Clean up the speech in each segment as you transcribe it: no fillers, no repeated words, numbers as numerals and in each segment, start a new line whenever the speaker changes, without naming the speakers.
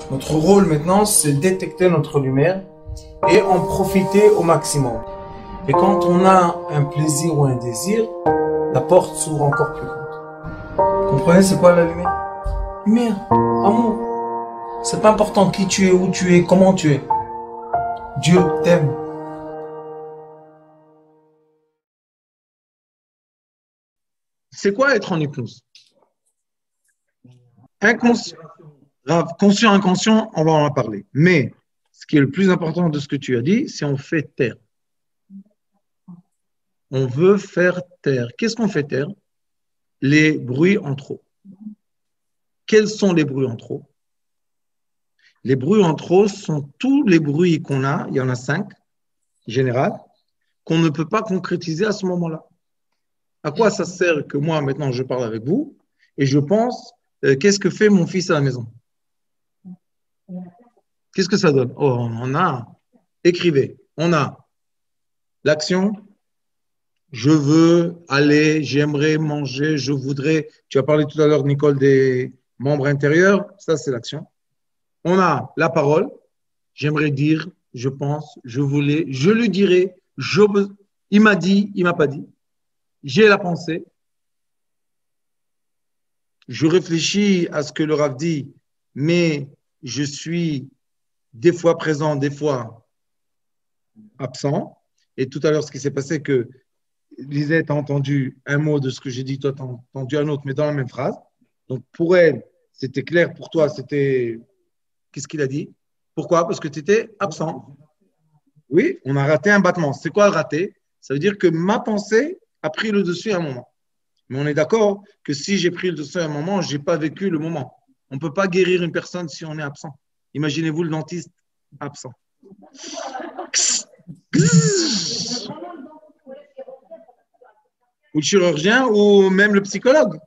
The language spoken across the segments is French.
Notre rôle maintenant, c'est détecter notre lumière et en profiter au maximum. Et quand on a un plaisir ou un désir, la porte s'ouvre encore plus grande. Vous comprenez, c'est quoi la lumière? Lumière, amour. C'est pas important qui tu es, où tu es, comment tu es. Dieu t'aime.
C'est quoi être en hypnose? Inconscient, grave, conscient, inconscient, on va en parler. Mais ce qui est le plus important de ce que tu as dit, c'est on fait taire. On veut faire taire. Qu'est-ce qu'on fait taire? Les bruits en trop. Quels sont les bruits en trop? Les bruits en trop sont tous les bruits qu'on a, il y en a 5, en général, qu'on ne peut pas concrétiser à ce moment-là. À quoi ça sert que moi, maintenant, je parle avec vous et je pense, qu'est-ce que fait mon fils à la maison? Qu'est-ce que ça donne? Oh, on a, écrivez, on a l'action, je veux aller, j'aimerais manger, je voudrais. Tu as parlé tout à l'heure, Nicole, des membres intérieurs, ça c'est l'action. On a la parole, j'aimerais dire, je pense, je voulais, je lui dirais, il m'a dit, il m'a pas dit. J'ai la pensée, je réfléchis à ce que le Rav dit, mais je suis des fois présent, des fois absent. Et tout à l'heure, ce qui s'est passé, c'est que Lisette a entendu un mot de ce que j'ai dit, toi, tu as entendu un autre, mais dans la même phrase. Donc, pour elle, c'était clair. Pour toi, c'était… Qu'est-ce qu'il a dit? Pourquoi? Parce que tu étais absent. Oui, on a raté un battement. C'est quoi le raté? Ça veut dire que ma pensée a pris le dessus à un moment. Mais on est d'accord que si j'ai pris le dessus à un moment, je n'ai pas vécu le moment. On ne peut pas guérir une personne si on est absent. Imaginez-vous le dentiste absent. Ou le chirurgien, ou même le psychologue.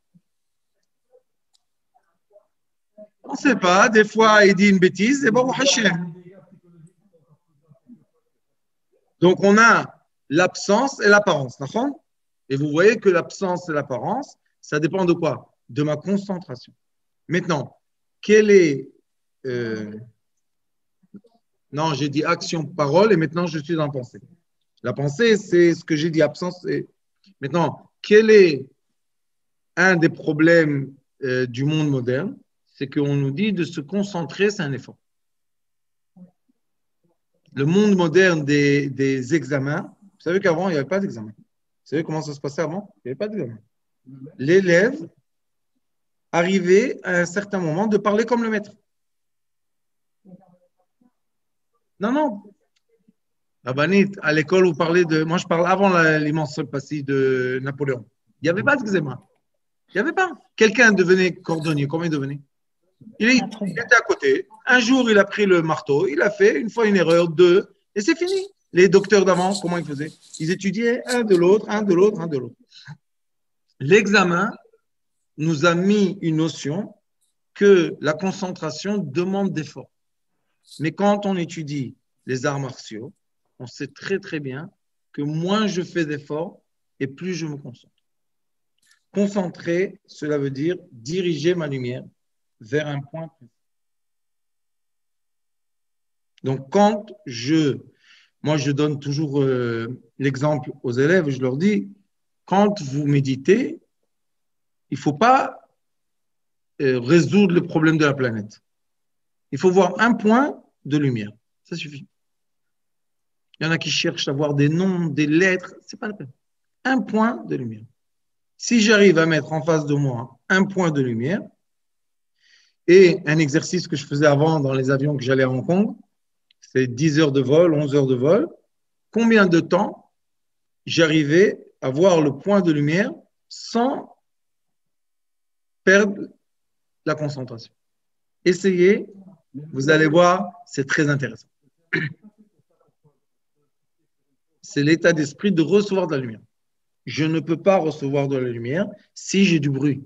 On ne sait pas. Des fois, il dit une bêtise, et bon, Hachem. Donc, on a l'absence et l'apparence. Et vous voyez que l'absence et l'apparence, ça dépend de quoi? De ma concentration. Maintenant, quelle est… non, j'ai dit action, parole, et maintenant je suis en pensée. La pensée, c'est ce que j'ai dit, absence. Maintenant, quel est un des problèmes du monde moderne? C'est qu'on nous dit de se concentrer, c'est un effort. Le monde moderne des examens, vous savez qu'avant, il n'y avait pas d'examen. Vous savez comment ça se passait avant? Il n'y avait pas d'examen. L'élève arrivait à un certain moment de parler comme le maître. Non, non. Rabanit, à l'école, vous parlez de… Moi, je parle avant l'immense passé de Napoléon. Il n'y avait pas d'examen. Il n'y avait pas. Quelqu'un devenait cordonnier. Comment il devenait? Il était à côté. Un jour, il a pris le marteau. Il a fait une fois une erreur, deux, et c'est fini. Les docteurs d'avant, comment ils faisaient? Ils étudiaient un de l'autre, un de l'autre, un de l'autre. L'examen nous a mis une notion que la concentration demande d'effort. Mais quand on étudie les arts martiaux, on sait très très bien que moins je fais d'efforts et plus je me concentre. Concentrer, cela veut dire diriger ma lumière vers un point précis. Donc, moi je donne toujours l'exemple aux élèves, je leur dis, quand vous méditez, il ne faut pas résoudre le problème de la planète. Il faut voir un point de lumière. Ça suffit. Il y en a qui cherchent à voir des noms, des lettres. Ce n'est pas la peine. Un point de lumière. Si j'arrive à mettre en face de moi un point de lumière et un exercice que je faisais avant dans les avions que j'allais à Hong Kong, c'est 10 heures de vol, 11 heures de vol, combien de temps j'arrivais à voir le point de lumière sans perdre la concentration. Essayez, vous allez voir, c'est très intéressant. C'est l'état d'esprit de recevoir de la lumière. Je ne peux pas recevoir de la lumière si j'ai du bruit.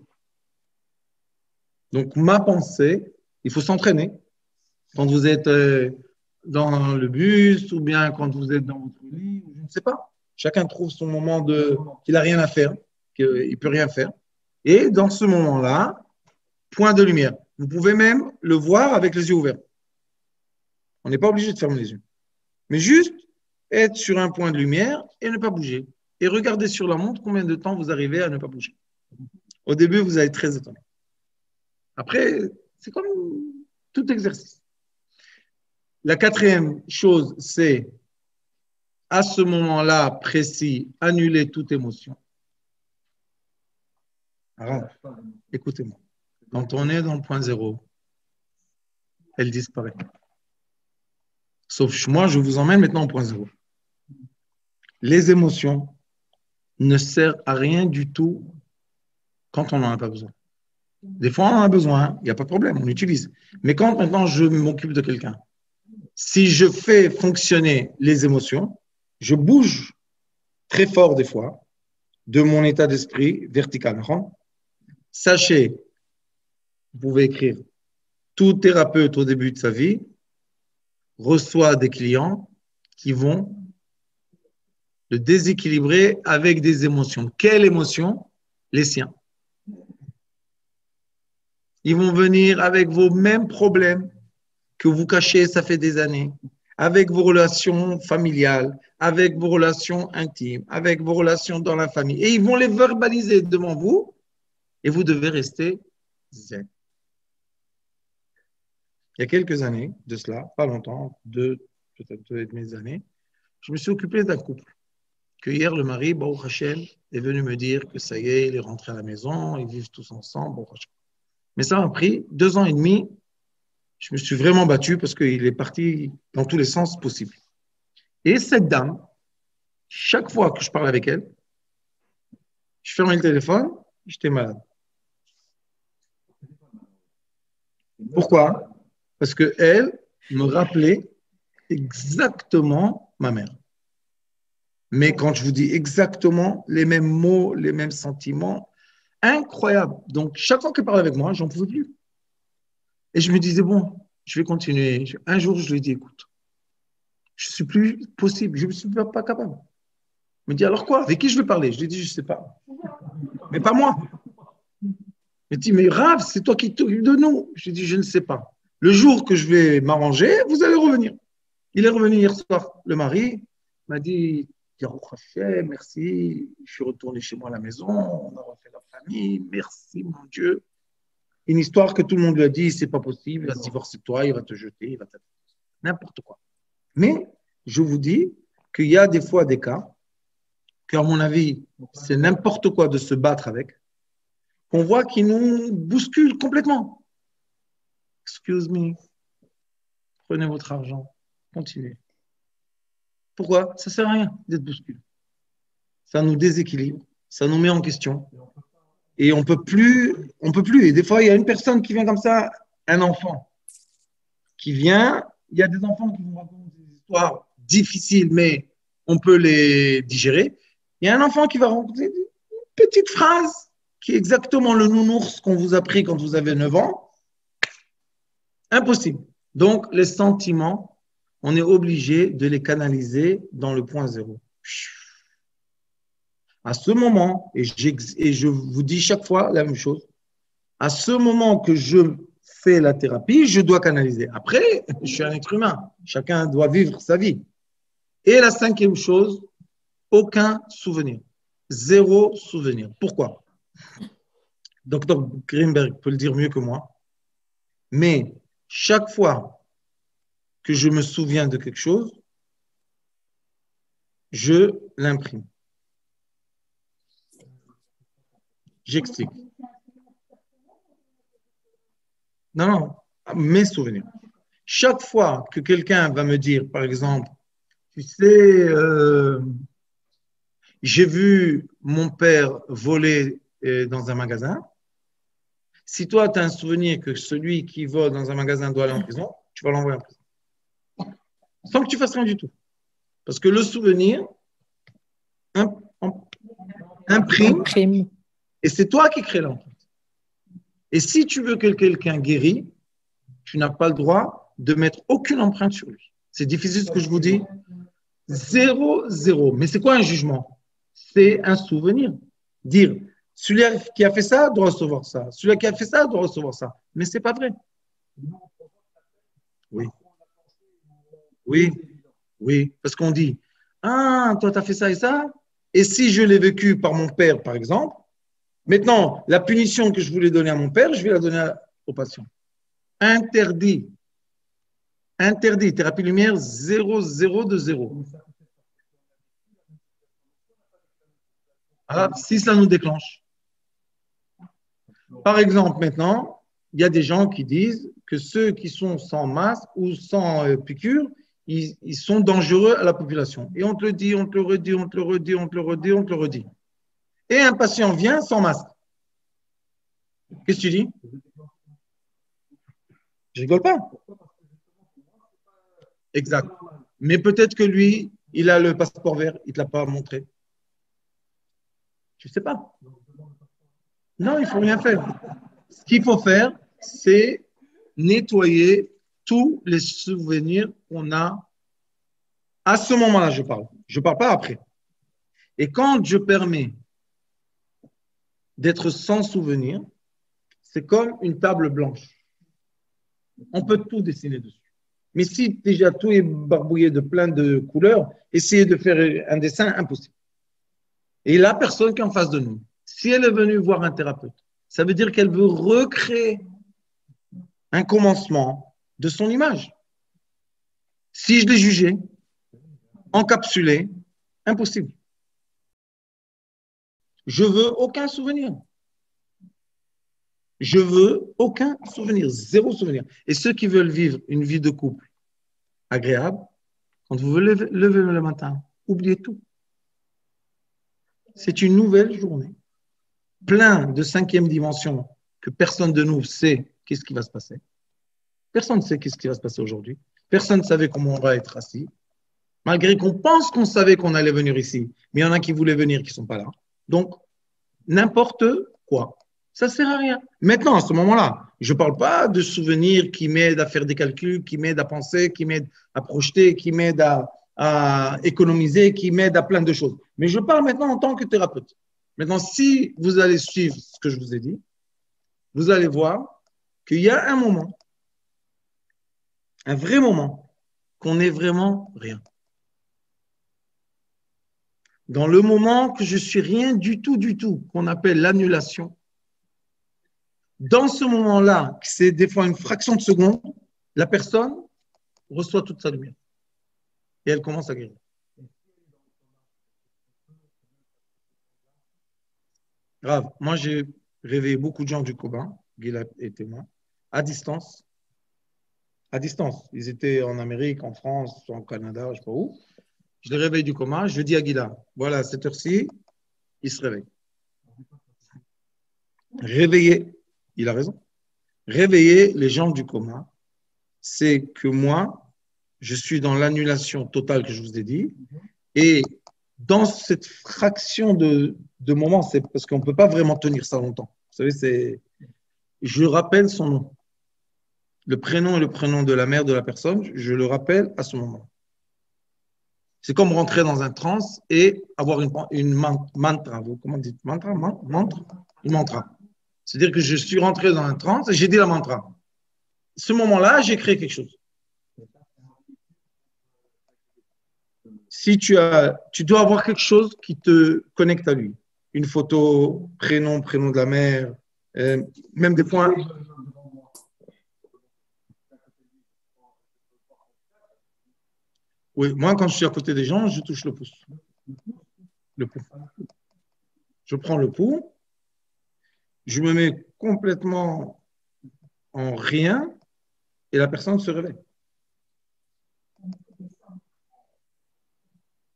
Donc, ma pensée, il faut s'entraîner. Quand vous êtes dans le bus ou bien quand vous êtes dans votre lit, je ne sais pas. Chacun trouve son moment qu'il n'a rien à faire, qu'il ne peut rien faire. Et dans ce moment-là, point de lumière. Vous pouvez même le voir avec les yeux ouverts. On n'est pas obligé de fermer les yeux. Mais juste être sur un point de lumière et ne pas bouger. Et regardez sur la montre combien de temps vous arrivez à ne pas bouger. Au début, vous allez être très étonné. Après, c'est comme tout exercice. La quatrième chose, c'est à ce moment-là précis, annuler toute émotion. Alors, écoutez-moi. Quand on est dans le point zéro, elle disparaît. Sauf moi, je vous emmène maintenant au point zéro. Les émotions ne servent à rien du tout quand on n'en a pas besoin. Des fois, on en a besoin, il n'y a pas de problème, on l'utilise. Mais quand maintenant je m'occupe de quelqu'un, si je fais fonctionner les émotions, je bouge très fort des fois de mon état d'esprit vertical. Sachez, vous pouvez écrire, tout thérapeute au début de sa vie reçoit des clients qui vont le déséquilibrer avec des émotions. Quelles émotions? Les siens. Ils vont venir avec vos mêmes problèmes que vous cachez, ça fait des années, avec vos relations familiales, avec vos relations intimes, avec vos relations dans la famille. Et ils vont les verbaliser devant vous et vous devez rester zen. Il y a quelques années de cela, pas longtemps, peut-être 2,5 années, je me suis occupé d'un couple. Que hier, le mari, Baruch Hashem, est venu me dire que ça y est, il est rentré à la maison, ils vivent tous ensemble, Baruch Hashem. Mais ça m'a pris 2 ans et demi. Je me suis vraiment battu parce qu'il est parti dans tous les sens possibles. Et cette dame, chaque fois que je parle avec elle, je fermais le téléphone, j'étais malade. Pourquoi? Parce qu'elle me rappelait exactement ma mère. Mais quand je vous dis exactement les mêmes mots, les mêmes sentiments, incroyable. Donc, chaque fois qu'elle parlait avec moi, j'en pouvais plus. Et je me disais, bon, je vais continuer. Un jour, je lui ai dit, écoute, je ne suis plus possible, je ne suis pas capable. Elle me dit, alors quoi? Avec qui je vais parler? Je lui ai dit, je ne sais pas. Mais pas moi. Elle me dit, mais Rav, c'est toi qui t'occupes de nous. Je lui ai dit, je ne sais pas. Le jour que je vais m'arranger, vous allez revenir. Il est revenu hier soir. Le mari m'a dit, merci, je suis retourné chez moi à la maison, on a refait la famille, merci mon Dieu. Une histoire que tout le monde lui a dit, c'est pas possible, il va se divorcer de toi, il va te jeter, il va te... N'importe quoi. Mais je vous dis qu'il y a des fois des cas, qu'à mon avis, c'est n'importe quoi de se battre avec, qu'on voit qui nous bouscule complètement. Excuse me, prenez votre argent, continuez. Pourquoi? Ça ne sert à rien d'être bousculé. Ça nous déséquilibre, ça nous met en question. Et on peut plus. Et des fois, il y a une personne qui vient comme ça, un enfant qui vient. Il y a des enfants qui vont raconter des histoires difficiles, mais on peut les digérer. Il y a un enfant qui va raconter une petite phrase qui est exactement le nounours qu'on vous a pris quand vous avez 9 ans. Impossible. Donc, les sentiments, on est obligé de les canaliser dans le point zéro. À ce moment, et je vous dis chaque fois la même chose, à ce moment que je fais la thérapie, je dois canaliser. Après, je suis un être humain. Chacun doit vivre sa vie. Et la 5e chose, aucun souvenir. 0 souvenir. Pourquoi? Dr Greenberg peut le dire mieux que moi. Mais chaque fois que je me souviens de quelque chose, je l'imprime. J'explique. Non, mes souvenirs. Chaque fois que quelqu'un va me dire, par exemple, tu sais, j'ai vu mon père voler dans un magasin. Si toi, tu as un souvenir que celui qui vole dans un magasin doit aller en prison, tu vas l'envoyer en prison. Sans que tu fasses rien du tout. Parce que le souvenir imprime et c'est toi qui crée l'empreinte. Et si tu veux que quelqu'un guérit, tu n'as pas le droit de mettre aucune empreinte sur lui. C'est difficile ce que je vous dis. 0, 0. Mais c'est quoi un jugement? C'est un souvenir. Dire, Celui qui a fait ça doit recevoir ça. Celui qui a fait ça doit recevoir ça. Mais ce n'est pas vrai. Oui, oui, oui. Parce qu'on dit, ah, toi, tu as fait ça et ça. Et si je l'ai vécu par mon père, par exemple, maintenant, la punition que je voulais donner à mon père, je vais la donner au patient. Interdit. Interdit. Thérapie lumière 0,0 de 0. Alors, si ça nous déclenche. Par exemple, maintenant, il y a des gens qui disent que ceux qui sont sans masque ou sans piqûre, ils sont dangereux à la population. Et on te le dit, on te le redit, on te le redit, on te le redit, on te le redit. Et un patient vient sans masque. Qu'est-ce que tu dis? Je rigole pas. Exact. Mais peut-être que lui, il a le passeport vert, il ne te l'a pas montré. Je ne sais pas. Non, il ne faut rien faire. Ce qu'il faut faire, c'est nettoyer tous les souvenirs qu'on a à ce moment-là, je parle. Je ne parle pas après. Et quand je permets d'être sans souvenir, c'est comme une table blanche. On peut tout dessiner dessus. Mais si déjà tout est barbouillé de plein de couleurs, essayez de faire un dessin impossible. Et la personne qui est en face de nous, si elle est venue voir un thérapeute, ça veut dire qu'elle veut recréer un commencement de son image. Si je l'ai jugé, encapsulé, impossible. Je veux aucun souvenir. Je veux aucun souvenir, zéro souvenir. Et ceux qui veulent vivre une vie de couple agréable, quand vous vous levez le matin, oubliez tout. C'est une nouvelle journée, plein de cinquième dimension que personne de nous sait qu'est-ce qui va se passer. Personne ne sait qu'est-ce qui va se passer aujourd'hui. Personne ne savait comment on va être assis. Malgré qu'on pense qu'on savait qu'on allait venir ici, mais il y en a qui voulaient venir qui ne sont pas là. Donc, n'importe quoi. Ça ne sert à rien. Maintenant, à ce moment-là, je ne parle pas de souvenirs qui m'aident à faire des calculs, qui m'aident à penser, qui m'aident à projeter, qui m'aident à économiser, qui m'aident à plein de choses. Mais je parle maintenant en tant que thérapeute. Maintenant, si vous allez suivre ce que je vous ai dit, vous allez voir qu'il y a un moment, un vrai moment, qu'on n'est vraiment rien. Dans le moment que je suis rien du tout, qu'on appelle l'annulation, dans ce moment-là, c'est des fois une fraction de seconde, la personne reçoit toute sa lumière et elle commence à guérir. Grave. Moi, j'ai réveillé beaucoup de gens du coma, Gilad est témoin, à distance. À distance. Ils étaient en Amérique, en France, en Canada, je ne sais pas où. Je les réveille du coma, je dis à Gilad, voilà, à cette heure-ci, il se réveille. Réveiller, il a raison. Réveiller les gens du coma, c'est que moi, je suis dans l'annulation totale que je vous ai dit. Et dans cette fraction de moment, c'est parce qu'on ne peut pas vraiment tenir ça longtemps. Vous savez, je rappelle son nom. Le prénom et le prénom de la mère de la personne, je le rappelle à ce moment. C'est comme rentrer dans un trance et avoir une mantra. Comment on dit mantra? Une mantra. C'est-à-dire que je suis rentré dans un trance et j'ai dit la mantra. Ce moment-là, j'ai créé quelque chose. Si tu dois avoir quelque chose qui te connecte à lui. Une photo, prénom de la mère, même des points. Oui, moi, quand je suis à côté des gens, je touche le pouce. Le pouls. Je prends le pouls, je me mets complètement en rien et la personne se réveille.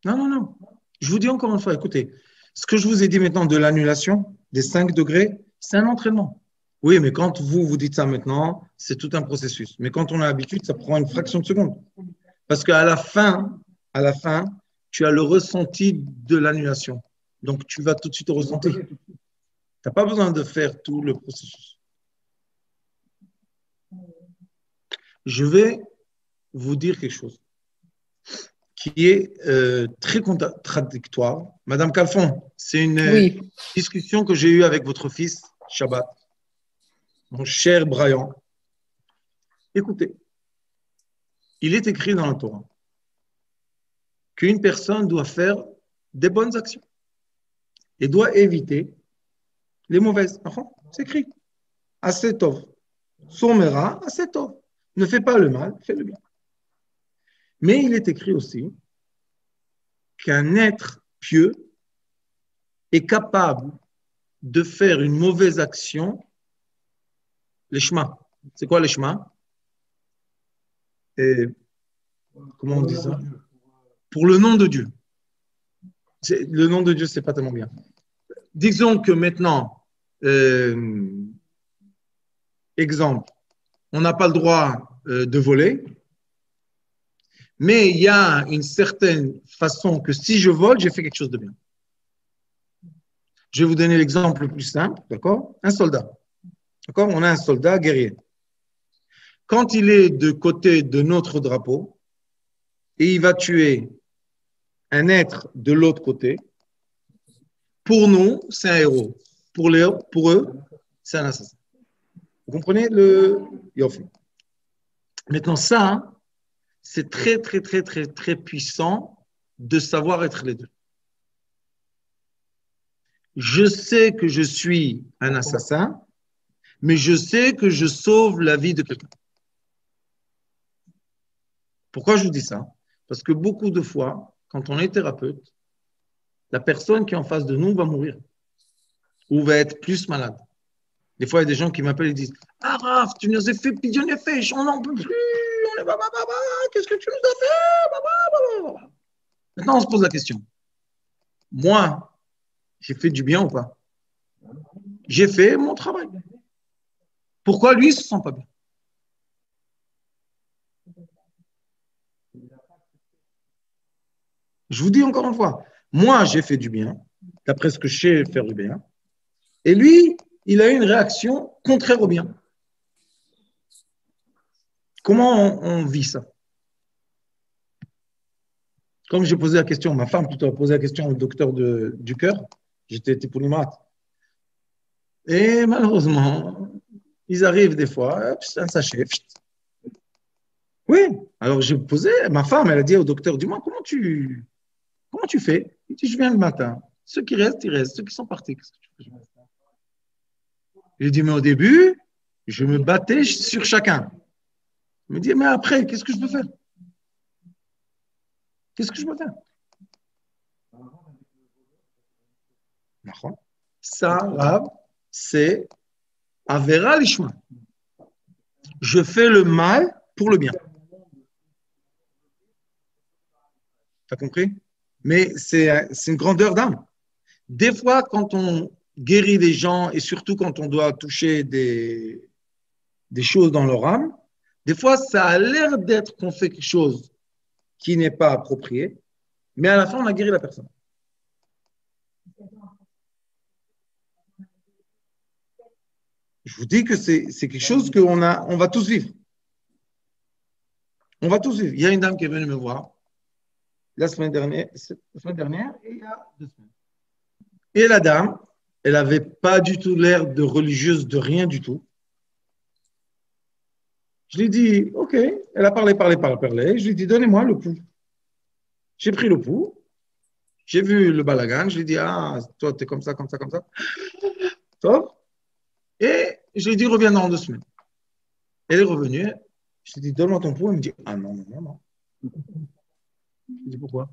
Non. Je vous dis encore une fois, écoutez, ce que je vous ai dit maintenant de l'annulation des 5 degrés, c'est un entraînement. Oui, mais quand vous dites ça maintenant, c'est tout un processus. Mais quand on a l'habitude, ça prend une fraction de seconde. Parce qu'à la fin, tu as le ressenti de l'annulation. Donc, tu vas tout de suite au ressenti. Tu n'as pas besoin de faire tout le processus. Je vais vous dire quelque chose. qui est très contradictoire. Madame Calfon, c'est une
Oui,
discussion que j'ai eue avec votre fils, Shabbat, mon cher Brian. Écoutez, il est écrit dans la Torah qu'une personne doit faire des bonnes actions et doit éviter les mauvaises. C'est écrit. Assez tov. Somera, assez tov. Ne fais pas le mal, fais le bien. Mais il est écrit aussi qu'un être pieux est capable de faire une mauvaise action, les chemins. C'est quoi les chemins? Et comment on dit ça? Pour le nom de Dieu. Le nom de Dieu, c'est pas tellement bien. Disons que maintenant, exemple, on n'a pas le droit de voler, mais il y a une certaine façon que si je vole, j'ai fait quelque chose de bien. Je vais vous donner l'exemple le plus simple, d'accord? Un soldat. D'accord? On a un soldat guerrier. Quand il est de côté de notre drapeau et il va tuer un être de l'autre côté, pour nous, c'est un héros. Pour eux, c'est un assassin. Vous comprenez le Yofi? Maintenant, ça, c'est très, très, très, très, très puissant de savoir être les deux. Je sais que je suis un assassin, mais je sais que je sauve la vie de quelqu'un. Pourquoi je vous dis ça? Parce que beaucoup de fois, quand on est thérapeute, la personne qui est en face de nous va mourir ou va être plus malade. Des fois, il y a des gens qui m'appellent et disent « Ah, Raph, tu nous as fait pigeonner, on n'en peut plus, on est qu'est-ce que tu nous as fait? Maintenant, on se pose la question. Moi, j'ai fait du bien ou pas? J'ai fait mon travail. Pourquoi lui, il ne se sent pas bien? Je vous dis encore une fois, moi, j'ai fait du bien, d'après ce que je sais faire du bien, et lui, il a eu une réaction contraire au bien. Comment on vit ça? Comme j'ai posé la question, ma femme plutôt a posé la question au docteur du cœur, j'étais polymate. Et malheureusement, ils arrivent des fois, c'est un sachet. Oui, alors j'ai posé, ma femme, elle a dit au docteur, dis-moi, comment tu fais? Il dit, je viens le matin. Ceux qui restent, ils restent. Ceux qui sont partis, qu'est-ce que tu fais? J'ai dit, mais au début, je me battais sur chacun. Il me dit, mais après, qu'est-ce que je peux faire? Qu'est-ce que je peux faire? Ça, Rav, c'est Avera Lishma. Je fais le mal pour le bien. Tu as compris? Mais c'est une grandeur d'âme. Des fois, quand on guérit des gens et surtout quand on doit toucher des choses dans leur âme, des fois, ça a l'air d'être qu'on fait quelque chose qui n'est pas approprié, mais à la fin, on a guéri la personne. Je vous dis que c'est quelque chose qu'on va tous vivre. On va tous vivre. Il y a une dame qui est venue me voir la semaine dernière et il y a 2 semaines. Et la dame, elle n'avait pas du tout l'air de religieuse, de rien du tout. Je lui ai dit, OK. Elle a parlé. Je lui ai dit, donnez-moi le pouls. J'ai pris le pouls. J'ai vu le balagan. Je lui ai dit, ah, toi, tu es comme ça. Top. Et je lui ai dit, reviens dans 2 semaines. Elle est revenue. Je lui ai dit, donne-moi ton pouls. Elle me dit, ah non. Je lui ai dit, pourquoi?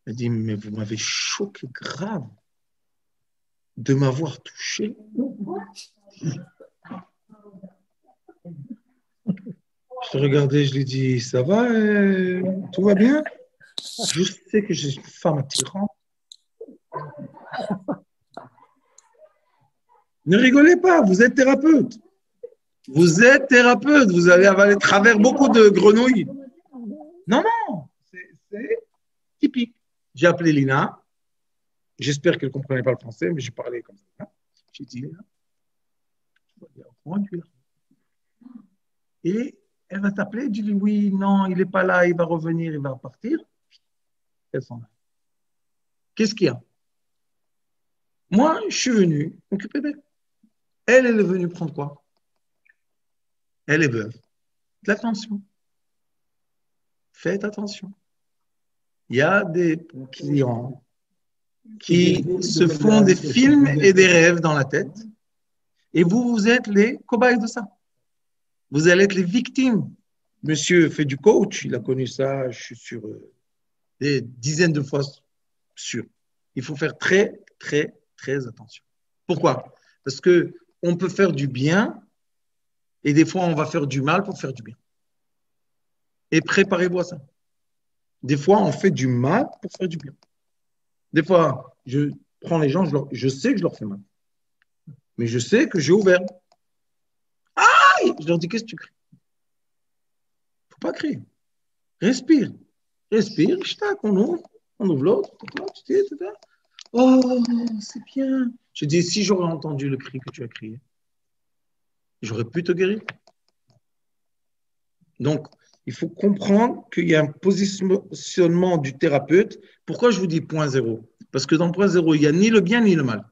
Elle dit, mais vous m'avez choqué grave de m'avoir touché. Je te regardais, je lui ai dit, ça va, tout va bien? Je sais que j'ai une femme attirante. Ne rigolez pas, vous êtes thérapeute. Vous êtes thérapeute, vous allez avaler travers beaucoup de grenouilles. Non, c'est typique. J'ai appelé Lina. J'espère qu'elle ne comprenait pas le français, mais j'ai parlé comme ça. J'ai dit, Lina, et elle va t'appeler, tu dis oui, non, il n'est pas là, il va revenir, il va partir. qu'elle s'en aille. Qu'est-ce qu'il y a? Moi, je suis venu m'occuper d'elle. Elle est venue prendre quoi? Elle est veuve. Faites attention. Faites attention. Il y a des clients qui se font des films et des rêves dans la tête et vous êtes les cobayes de ça. Vous allez être les victimes. Monsieur fait du coach, il a connu ça, je suis sûr, des dizaines de fois sûr. Il faut faire très, très, très attention. Pourquoi? Parce qu'on peut faire du bien et des fois on va faire du mal pour faire du bien. Et préparez-vous à ça. Des fois, on fait du mal pour faire du bien. Des fois, je prends les gens, je sais que je leur fais mal. Mais je sais que j'ai ouvert. Aïe! Je leur dis, qu'est-ce que tu cries? Il ne faut pas crier. Respire. Respire. On ouvre l'autre. Oh, c'est bien. Je dis, si j'aurais entendu le cri que tu as crié, j'aurais pu te guérir. Donc, il faut comprendre qu'il y a un positionnement du thérapeute. Pourquoi je vous dis point zéro? Parce que dans le point zéro, il n'y a ni le bien ni le mal.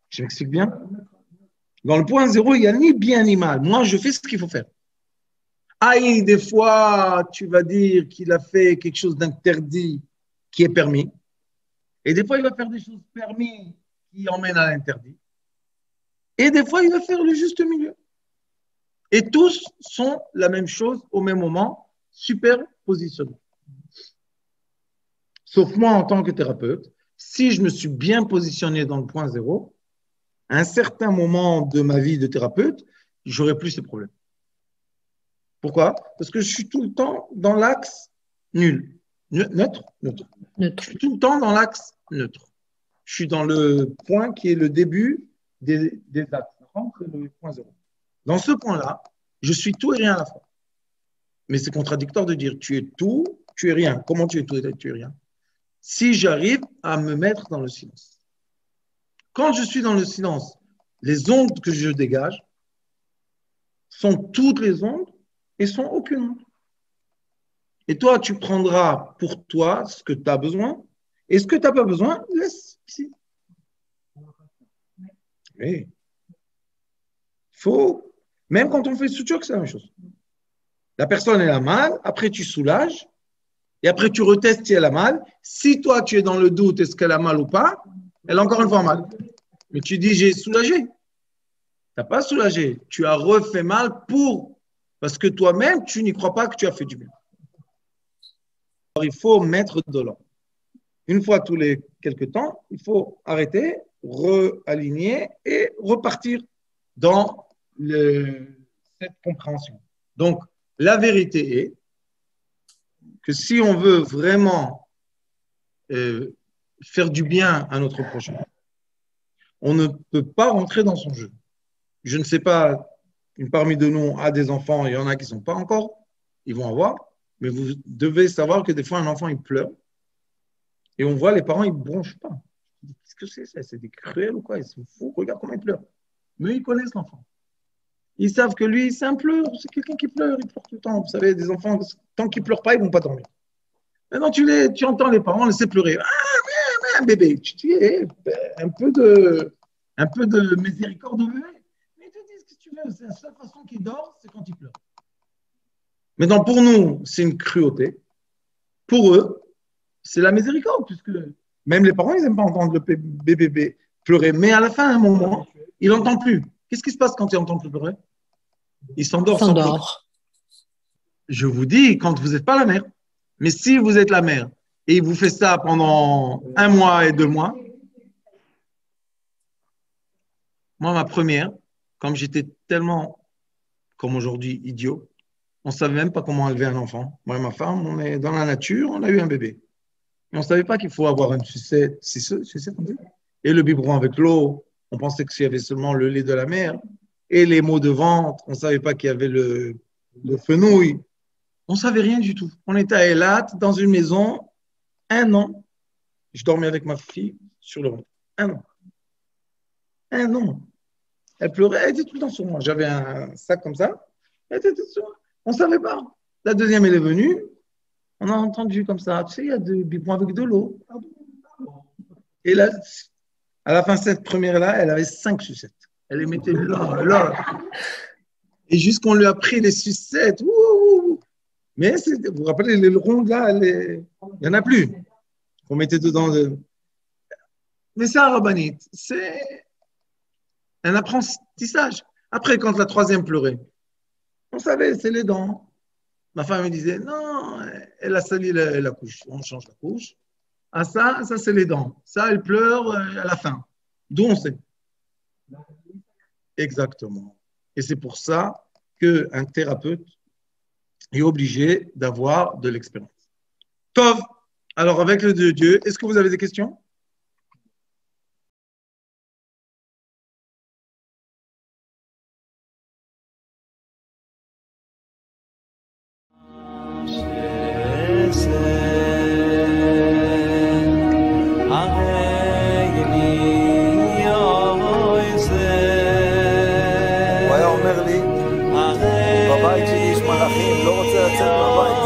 Je m'explique bien? Dans le point zéro, il n'y a ni bien ni mal. Moi, je fais ce qu'il faut faire. Aïe, des fois, tu vas dire qu'il a fait quelque chose d'interdit qui est permis. Et des fois, il va faire des choses permises qui emmènent à l'interdit. Et des fois, il va faire le juste milieu. Et tous sont la même chose au même moment, super positionnés. Sauf moi, en tant que thérapeute, si je me suis bien positionné dans le point zéro, à un certain moment de ma vie de thérapeute, j'aurai plus ces problèmes. Pourquoi? Parce que je suis tout le temps dans l'axe nul. Neutre. Je suis tout le temps dans l'axe neutre. Je suis dans le point qui est le début des axes. C'est le point zéro. Dans ce point-là, je suis tout et rien à la fois. Mais c'est contradictoire de dire tu es tout, tu es rien. Comment tu es tout et tu es rien? Si j'arrive à me mettre dans le silence. Quand je suis dans le silence, les ondes que je dégage sont toutes les ondes et sont aucune onde. Et toi, tu prendras pour toi ce que tu as besoin et ce que tu n'as pas besoin, laisse ici. Mais faut, même quand on fait suture, c'est la même chose. La personne, elle a mal, après tu soulages, et après tu retestes si elle a mal. Si toi, tu es dans le doute, est-ce qu'elle a mal ou pas, elle a encore une fois mal. Mais tu dis, j'ai soulagé. Tu n'as pas soulagé. Tu as refait mal parce que toi-même, tu n'y crois pas que tu as fait du bien. Alors, il faut mettre de l'ordre. Une fois tous les quelques temps, il faut arrêter, réaligner et repartir dans cette compréhension. Donc, la vérité est que si on veut vraiment faire du bien à notre prochain, on ne peut pas rentrer dans son jeu. Je ne sais pas, parmi de nous a des enfants, il y en a qui ne sont pas encore, ils vont avoir, mais vous devez savoir que des fois, un enfant, il pleure et on voit les parents, ils ne bronchent pas. Qu'est-ce que c'est ça? C'est des cruels ou quoi? Ils sont fous, regarde comment ils pleurent. Mais ils connaissent l'enfant. Ils savent que lui, c'est un pleur, c'est quelqu'un qui pleure, il pleure tout le temps. Vous savez, des enfants, tant qu'ils ne pleurent pas, ils ne vont pas dormir. Maintenant, tu entends les parents laisser pleurer. Ah, bébé, tu dis, un peu de miséricorde au bébé. Mais ils te disent, qu'est-ce que tu veux? C'est la seule façon qu'il dort, c'est quand il pleure. Maintenant, pour nous, c'est une cruauté. Pour eux, c'est la miséricorde, puisque même les parents, ils n'aiment pas entendre le bébé pleurer. Mais à la fin, à un moment, il n'entend plus. Qu'est-ce qui se passe quand il n'entend plus pleurer? Il s'endort. Je vous dis, quand vous n'êtes pas la mère. Mais si vous êtes la mère et il vous fait ça pendant 1 mois et 2 mois, moi, ma première, comme j'étais tellement, comme aujourd'hui, idiot, on ne savait même pas comment élever un enfant. Moi et ma femme, on est dans la nature, on a eu un bébé. Et on ne savait pas qu'il faut avoir une sucette, et le biberon avec l'eau. On pensait qu'il y avait seulement le lait de la mère et les maux de ventre. On ne savait pas qu'il y avait le fenouil. On ne savait rien du tout. On était à Eilat, dans une maison, 1 an. Je dormais avec ma fille sur le ventre. 1 an. 1 an. Elle pleurait, elle était tout le temps sur moi. J'avais un sac comme ça. Elle était tout sur moi. On ne savait pas. La deuxième, elle est venue. On a entendu comme ça, tu sais, il y a des biberons avec de l'eau. Et là, à la fin de cette première-là, elle avait 5 sucettes. Elle les mettait là, là. Et jusqu'on lui a pris les sucettes. Mais vous vous rappelez, les rondes là, il n'y en a plus. Qu'on mettait dedans. Mais c'est un rabbinite. C'est un apprentissage. Après, quand la troisième pleurait, on savait, c'est les dents. Ma femme me disait, non, elle a sali la couche. On change la couche. Ah, ça c'est les dents. Ça, elle pleure à la fin. D'où on sait. Exactement. Et c'est pour ça qu'un thérapeute est obligé d'avoir de l'expérience. Tov, alors avec le Dieu, est-ce que vous avez des questions?
הוא היה אומר לי, בבית שלי יש מלאכים, לא רוצה לצאת מהבית.